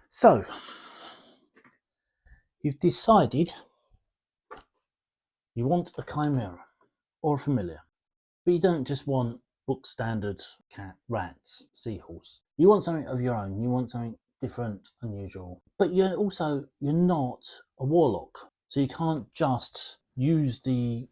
So, you've decided you want a chimera or a familiar, but you don't just want book standard cat, rats, seahorse. You want something of your own. You want something different, unusual. But you're not a warlock, so you can't just use the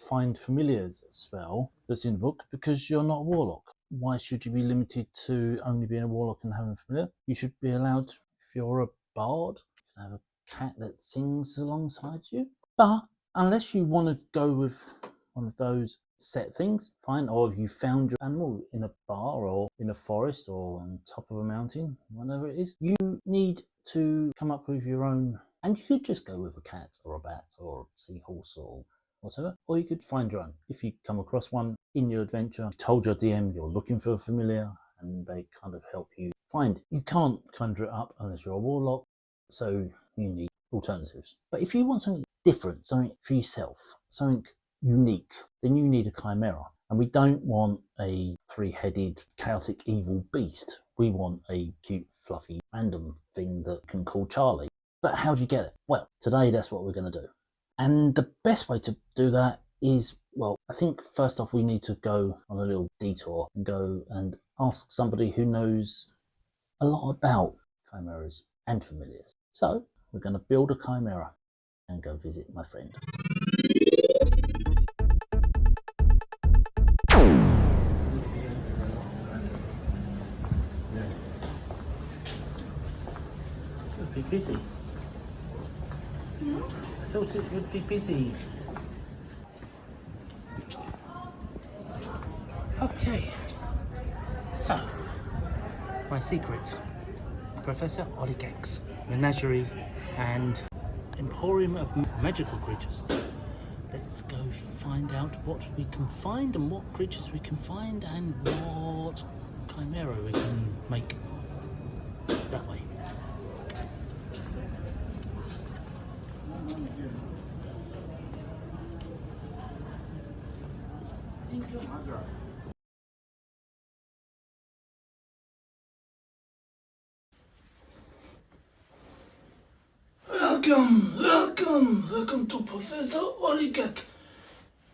find familiars spell that's in the book because you're not a warlock. Why should you be limited to only being a warlock and having a familiar? You should be allowed, if you're a bard, to have a cat that sings alongside you. But unless you want to go with one of those set things, fine. Or if you found your animal in a bar or in a forest or on top of a mountain, whatever it is, you need to come up with your own. And you could just go with a cat or a bat or a seahorse or whatever, or you could find your own. If you come across one in your adventure, told your DM you're looking for a familiar, and they kind of help you find. You can't conjure it up unless you're a warlock, so you need alternatives. But if you want something different, something for yourself, something unique, then you need a chimera. And we don't want a three-headed, chaotic, evil beast. We want a cute, fluffy, random thing that can call Charlie. But how do you get it? Well, today that's what we're going to do. And the best way to do that is, well, I think first off we need to go on a little detour and go and ask somebody who knows a lot about chimeras and familiars. So we're going to build a chimera and go visit my friend. You'll be busy. I thought it would be busy. Okay, so my secret, Professor Oligek's Menagerie and Emporium of Magical Creatures. Let's go find out what we can find and what creatures we can find and what chimera we can make that way. Welcome to Professor Oligek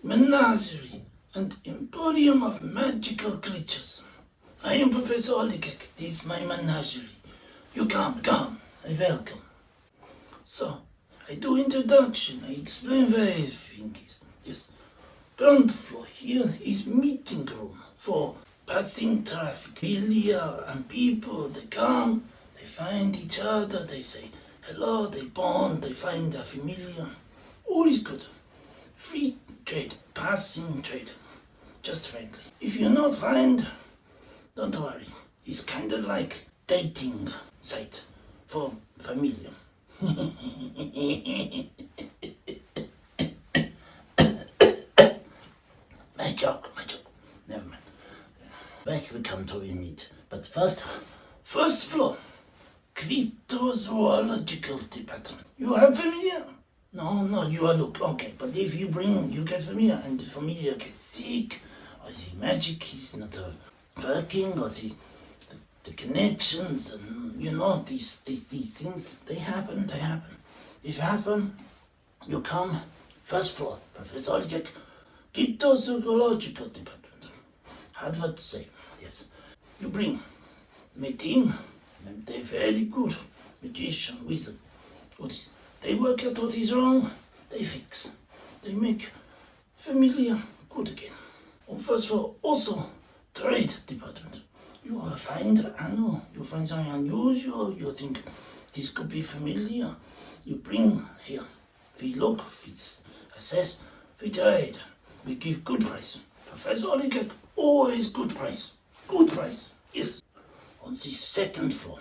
Menagerie and Emporium of Magical Creatures. I am Professor Oligek. This is my menagerie. You come, I welcome. So, I do introduction, I explain where everything is. Yes, ground floor here is meeting room for passing traffic. Familiar and people, they come, they find each other, they say hello, they bond, they find a familiar. All is good. Free trade, passing trade, just friendly. If you not find, don't worry. It's kind of like dating site for familiar. My joke. Never mind. Back we come to we meet. But first floor. Cryptozoological department. You have familiar? No, you are look okay. But if you get familiar, and the familiar gets sick, or the magic is not working, or the connections, and you know these things they happen. If happen, you come first floor, Professor Oligek, Cryptozoological department. Hard word to say. Yes, you bring my team. They're very good. Magician, wizard. What is? They work out what is wrong. They fix. They make familiar good again. On first floor, also trade department. You find animal. You find something unusual. You think this could be familiar. You bring here. We look. We assess. We trade. We give good price. Professor Oligek, always good price. Good price. Yes. On the second floor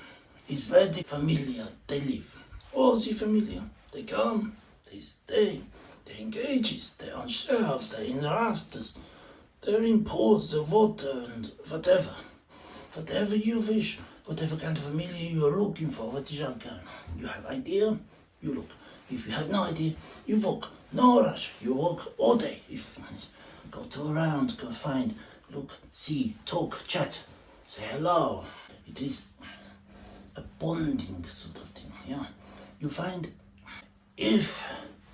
is where the familiar they live. All the familiar, they come, they stay, they engage, they're on shelves, they're in rafters, they're in pools, the water and whatever. Whatever you wish, whatever kind of familiar you are looking for, what is your kind? You have idea, you look. If you have no idea, you walk. No rush, you walk all day. If go to around, go find, look, see, talk, chat, say hello. It is a bonding sort of thing, yeah. You find, if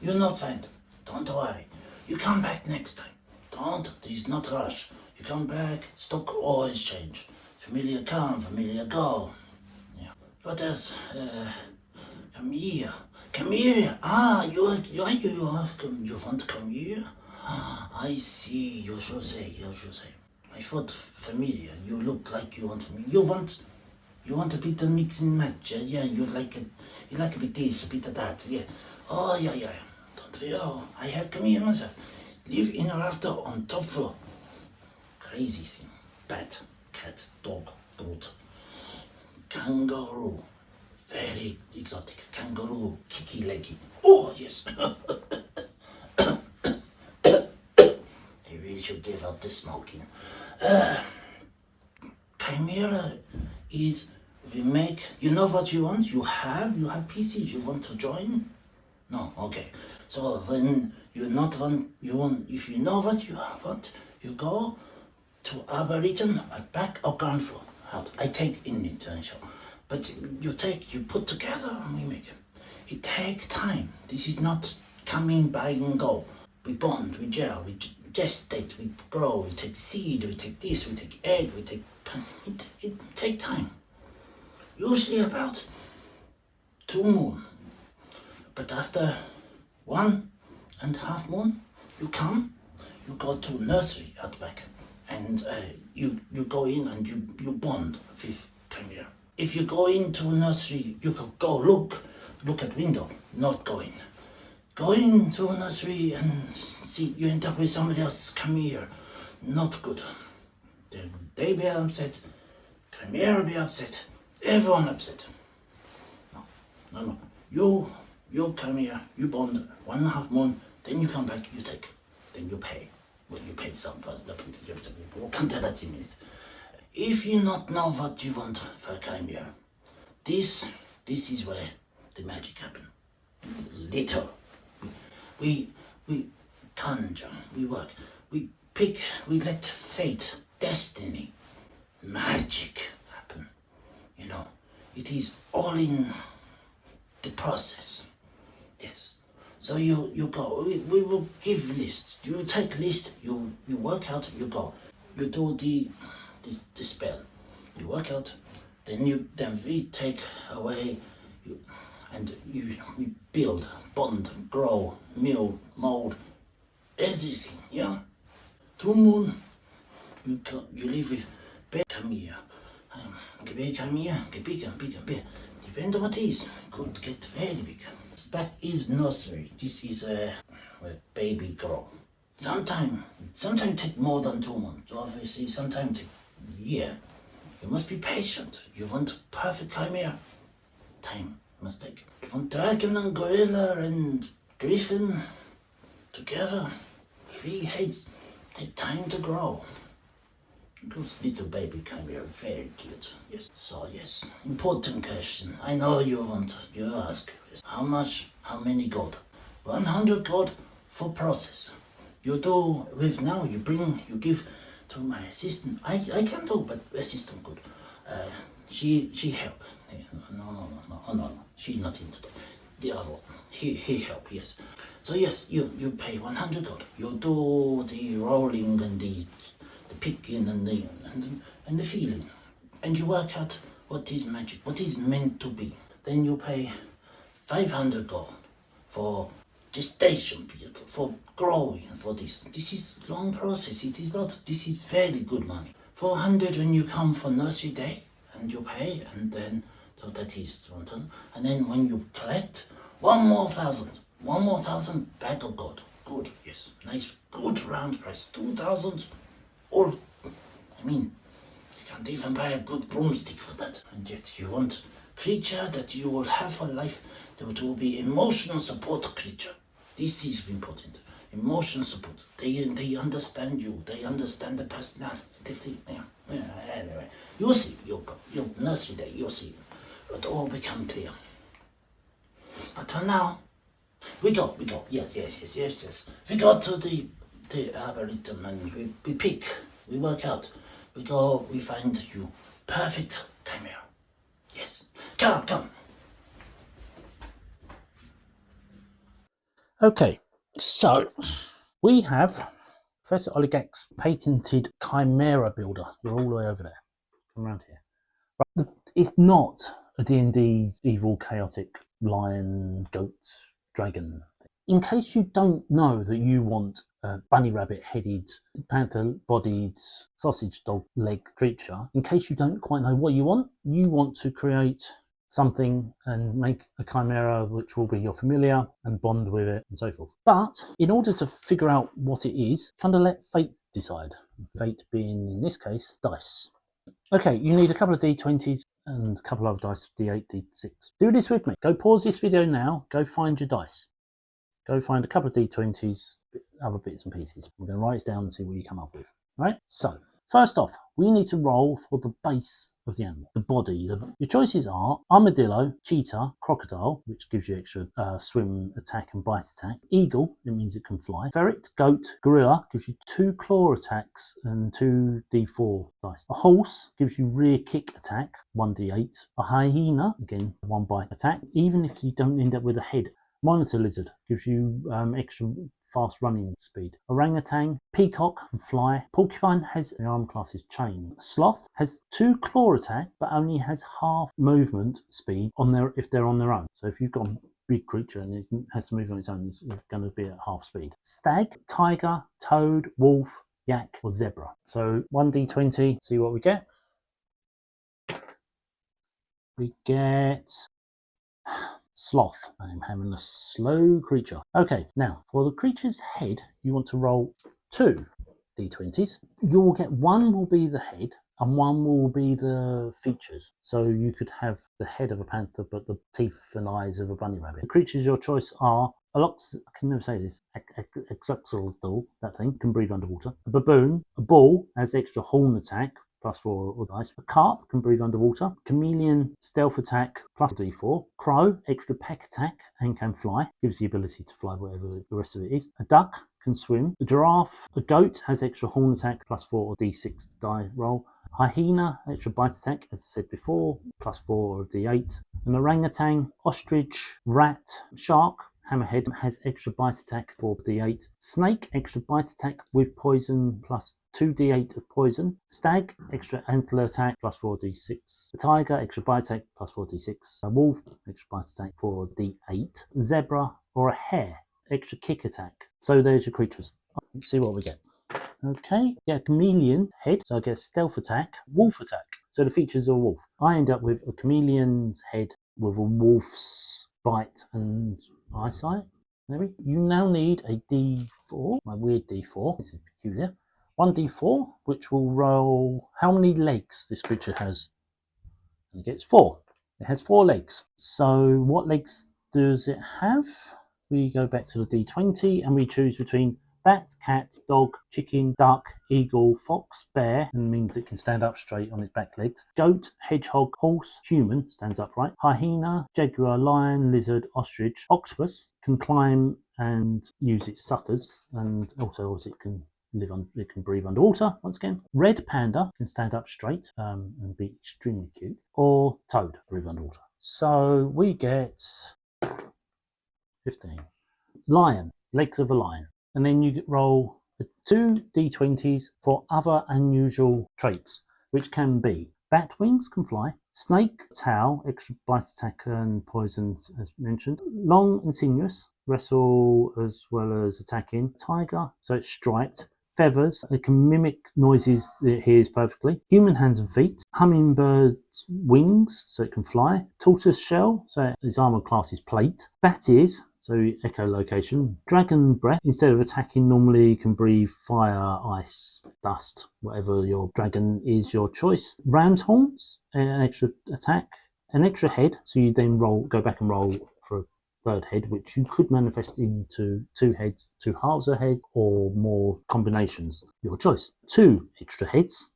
you're not find, don't worry. You come back next time. There's not rush. You come back, stock always change. Familiar come, familiar go. Yeah. What else? Come here. Come here. You want to come here? I see. You should say. I thought familiar. You look like you want familiar. You want a bit of mix and match. Yeah. You like a bit this, a bit of that. Yeah. Oh yeah. Don't worry. I have come here myself. Live in a rafter on top floor. Crazy thing. Bat, cat, dog, goat, kangaroo. Very exotic. Kangaroo, kicky leggy. Oh yes. Maybe we should give up the smoking. Chimera is we make. You know what you want? You have PCs. You want to join? No. Okay. So when you not want, you want. If you know what you want, you go to Arboretum at back of ground floor. I take in international, but you put together and we make it. It takes time. This is not coming by and go. We bond, we gel, we gestate, we grow, we take seed, we take this, we take egg, we take. It takes time. Usually about 2 moon. But after 1.5 moon, you go to nursery out back. And you go in and you bond with Chimera. If you go into nursery, you can go look at window, not go in. Go into nursery and see, you end up with somebody else, Chimera. Not good. They be upset, Chimera be upset, everyone upset. No. You Chimera, you bond 1.5 month, then you come back, you take, then you pay. Well, you paid some first, we'll come to that in a minute. If you not know what you want for Chimera, this is where the magic happen. Little. We conjure, we work, we pick, we let fate, destiny, magic happen. You know, it is all in the process. Yes. So you go, we will give list. You take list, you work out, you go. You do the spell. You work out, then we take away we build, bond, grow, mill, mold, everything, yeah. 2 moon, you live with come here. Come here, get bigger. Depend on what it is. Could get very big. That is nursery. This is where baby grow. Sometimes take more than 2 months. Obviously, sometimes take a year. You must be patient. You want perfect Chimera. Time must take. You want dragon and gorilla and griffin together. 3 heads. Take time to grow. Those little baby Chimera, very cute. Yes. So yes, important question. I know you ask. How much? How many gold? 100 gold for process. You do with now. You give to my assistant. I can do, but assistant good. She help. No. She not into the other one. He help. Yes. So yes, you pay 100 gold. You do the rolling and the picking and the feeling, and you work out what is magic, what is meant to be. Then you pay 500 gold for gestation period, for growing, for this. This is long process. It is not. This is very good money. 400 when you come for nursery day, and you pay, and then so that is 1,000. And then when you collect, 1,000 bag of gold. Good, yes, nice, good round price. 2,000. Or, I mean, you can't even buy a good broomstick for that. And yet you want creature that you will have for life, that will be emotional support creature. This is important. Emotional support. They understand you. They understand the personality. Anyway, you'll see. You'll nursery day. You'll see. It all become clear. But for now, we go. Yes. We go to the Arboretum and we pick, we work out, we go, we find you perfect Chimera. Yes. Come. Okay, so we have Professor Oligac's patented Chimera builder. You're all the way over there. Come around here. Right. It's not a D&D's evil, chaotic lion, goat, dragon. In case you don't know that you want a bunny rabbit headed, panther bodied, sausage dog leg creature, in case you don't quite know what you want to create something and make a chimera which will be your familiar and bond with it and so forth. But in order to figure out what it is, kind of let fate decide. Fate being, in this case, dice. Okay, you need a couple of d20s and a couple of dice, d8, d6. Do this with me. Go pause this video now, go find your dice. Go find a couple of d20s, other bits and pieces. I'm going to write it down and see what you come up with. Right? So, first off, we need to roll for the base of the animal, the body. Your choices are armadillo, cheetah, crocodile, which gives you extra swim attack and bite attack. Eagle, it means it can fly. Ferret, goat, gorilla gives you 2 claw attacks and 2 d4 dice. A horse gives you rear kick attack, 1d8. A hyena, again, 1 bite attack, even if you don't end up with a head. Monitor lizard gives you extra fast running speed. Orangutan, peacock can fly. Porcupine has the arm class is chain. Sloth has 2 claw attack but only has half movement speed on their if they're on their own. So if you've got a big creature and it has to move on its own, it's going to be at half speed. Stag, tiger, toad, wolf, yak or zebra. So 1d20, see what we get. We get sloth. I'm having a slow creature. Okay, now for the creature's head, you want to roll 2 d20s. You will get 1 will be the head and 1 will be the features. So you could have the head of a panther but the teeth and eyes of a bunny rabbit. The creatures your choice are I can never say this. Exoxylidal, that thing, can breathe underwater. A baboon, a bull has extra horn attack, +4 or dice. A carp can breathe underwater. Chameleon, stealth attack, +d4. Crow, extra peck attack and can fly. Gives the ability to fly whatever the rest of it is. A duck can swim. A giraffe, a goat has extra horn attack, +4 or d6 die roll. Hyena, extra bite attack, as I said before, +4 or d8. An orangutan, ostrich, rat, shark, hammerhead has extra bite attack for d8. Snake, extra bite attack with poison +2d8 of poison. Stag, extra antler attack +4d6. A tiger, extra bite attack +4d6. A wolf, extra bite attack for d8. Zebra or a hare, extra kick attack. So there's your creatures. Let's see what we get. Okay, yeah, chameleon head, so I get stealth attack, wolf attack. So the features are wolf. I end up with a chameleon's head with a wolf's bite and eyesight, maybe. You now need a d4, my weird d4, this is peculiar. 1d4, which will roll how many legs this creature has. And it gets 4. It has 4 legs. So what legs does it have? We go back to the d20 and we choose between bat, cat, dog, chicken, duck, eagle, fox, bear, and means it can stand up straight on its back legs. Goat, hedgehog, horse, human, stands upright. Hyena, jaguar, lion, lizard, ostrich, octopus, can climb and use its suckers, and also it can it can breathe underwater once again. Red panda can stand up straight and be extremely cute. Or toad, breathe underwater. So we get 15. Lion, legs of a lion. And then you roll 2 d20s for other unusual traits, which can be bat wings can fly, snake tail, extra bite attack and poison as mentioned, long and sinuous, wrestle as well as attacking, tiger, so it's striped, feathers, it can mimic noises it hears perfectly, human hands and feet, hummingbird's wings, so it can fly, tortoise shell, so its armor class is plate, bat ears, so echolocation. Dragon breath, instead of attacking normally, can breathe fire, ice, dust, whatever your dragon is your choice. Ram's horns, an extra attack, an extra head, so you then go back and roll for a 3rd head, which you could manifest into 2 heads, 2 halves a head, or more combinations, your choice. 2 extra heads,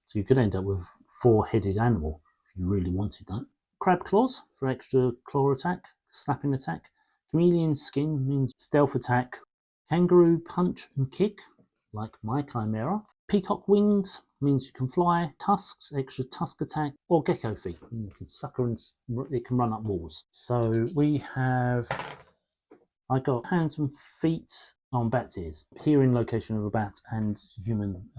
so you could end up with 4-headed animal if you really wanted that. Crab claws for extra claw attack, snapping attack. Chameleon skin means stealth attack. Kangaroo punch and kick, like my chimera. Peacock wings means you can fly, tusks, extra tusk attack, or gecko feet. You can sucker and it can run up walls. So we have, I got hands and feet on bat's ears, hearing location of a bat, and human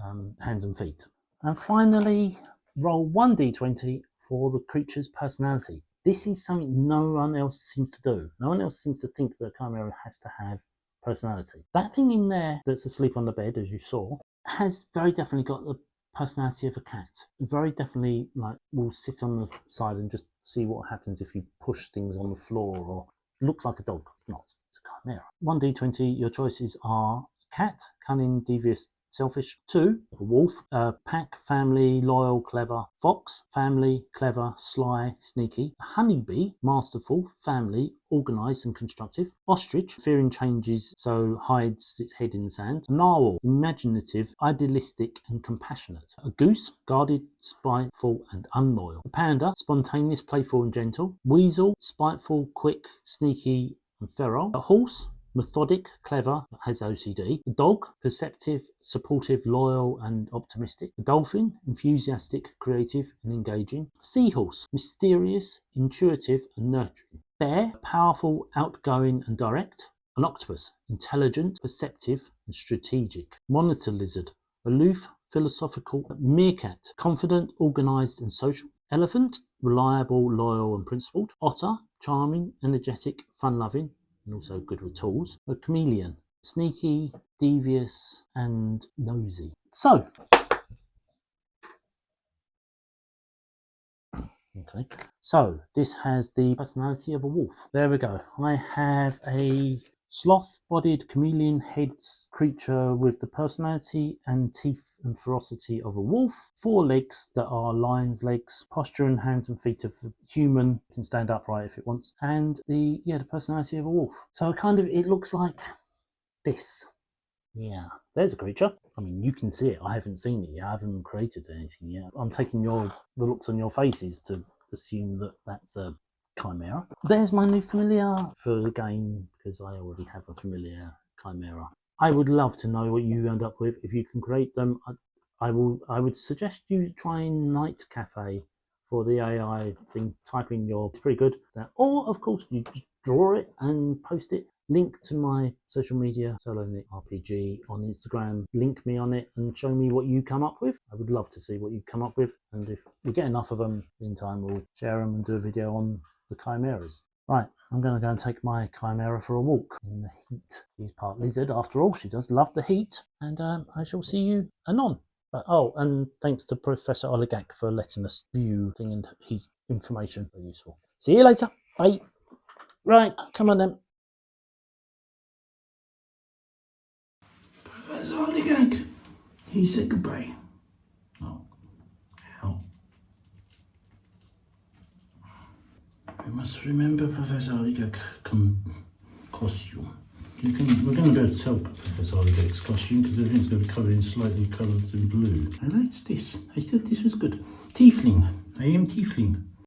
hands and feet. And finally, roll 1d20 for the creature's personality. This is something no one else seems to do. No one else seems to think that a Chimera has to have personality. That thing in there that's asleep on the bed, as you saw, has very definitely got the personality of a cat. Very definitely, like, will sit on the side and just see what happens if you push things on the floor, or looks like a dog. It's not. It's a Chimera. 1d20, your choices are cat, cunning, devious, selfish. 2, a wolf, pack, family, loyal, clever. Fox, family, clever, sly, sneaky. A honeybee, masterful, family, organised and constructive. Ostrich, fearing changes, so hides its head in the sand. A narwhal, imaginative, idealistic and compassionate. A goose, guarded, spiteful and unloyal. A panda, spontaneous, playful and gentle. Weasel, spiteful, quick, sneaky and feral. A horse, methodic, clever, has OCD. A dog, perceptive, supportive, loyal and optimistic. A dolphin, enthusiastic, creative and engaging. Seahorse, mysterious, intuitive and nurturing. Bear, powerful, outgoing and direct. An octopus, intelligent, perceptive and strategic. Monitor lizard, aloof, philosophical. Meerkat, confident, organised and social. Elephant, reliable, loyal and principled. Otter, charming, energetic, fun-loving and also good with tools. A chameleon, sneaky, devious and nosy. So, okay, so this has the personality of a wolf. There we go. I have a sloth-bodied chameleon head creature with the personality and teeth and ferocity of a wolf. 4 legs that are lion's legs. Posture and hands and feet of a human. Can stand upright if it wants. And the personality of a wolf. So it looks like this. Yeah, there's a creature. I mean, you can see it. I haven't seen it yet. I haven't created anything yet. I'm taking the looks on your faces to assume that that's a Chimera. There's my new familiar for the game, because I already have a familiar Chimera. I would love to know what you end up with. If you can create them, I would suggest you try Night Cafe for the AI thing. Type in it's pretty good. Or of course you just draw it and post it. Link to my social media, SoloNic RPG on Instagram. Link me on it and show me what you come up with. I would love to see what you come up with. And if we get enough of them, in time we'll share them and do a video on the Chimeras. Right, I'm going to go and take my Chimera for a walk in the heat. She's part lizard after all. She does love the heat. And I shall see you anon. And thanks to Professor Oligak for letting us view thing and his information. Very useful. See you later. Bye. Right, come on then. Professor Oligak, he said goodbye. Oh, hell. We must remember Professor Oligak costume. We're going to be able to tell Professor Oligak's costume because everything's going to be covered in slightly coloured in blue. I liked this. I thought this was good. Tiefling. I am Tiefling.